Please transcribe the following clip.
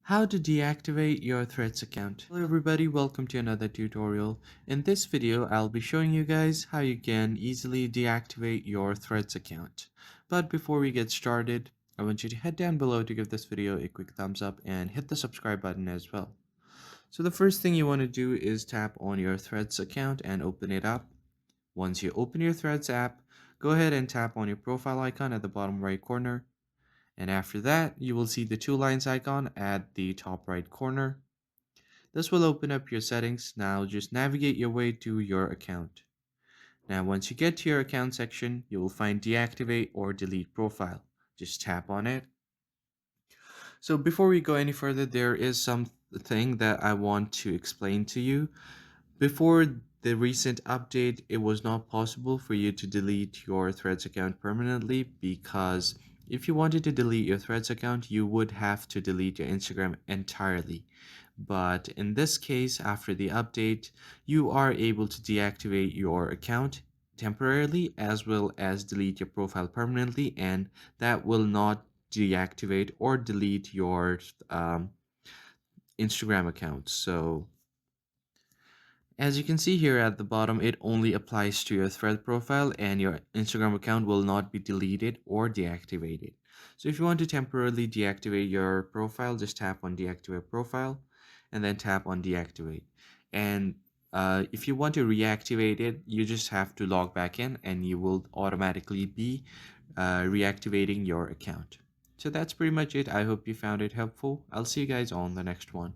How to deactivate your Threads account. Hello everybody, welcome to another tutorial. In this video, I'll be showing you guys how you can easily deactivate your Threads account. But before we get started, I want you to head down below to give this video a quick thumbs up and hit the subscribe button as well. So the first thing you want to do is tap on your Threads account and open it up. Once you open your Threads app, go ahead and tap on your profile icon at the bottom right corner. And after that, you will see the two lines icon at the top right corner. This will open up your settings. Now just navigate your way to your account. Now once you get to your account section, you will find deactivate or delete profile. Just tap on it. So before we go any further, there is something that I want to explain to you. Before the recent update, it was not possible for you to delete your Threads account permanently because if you wanted to delete your Threads account, you would have to delete your Instagram entirely. But in this case, after the update, you are able to deactivate your account temporarily as well as delete your profile permanently, and that will not deactivate or delete your Instagram account. So as you can see here at the bottom, it only applies to your Thread profile and your Instagram account will not be deleted or deactivated. So if you want to temporarily deactivate your profile, just tap on deactivate profile and then tap on deactivate. And if you want to reactivate it, you just have to log back in and you will automatically be reactivating your account. So that's pretty much it. I hope you found it helpful. I'll see you guys on the next one.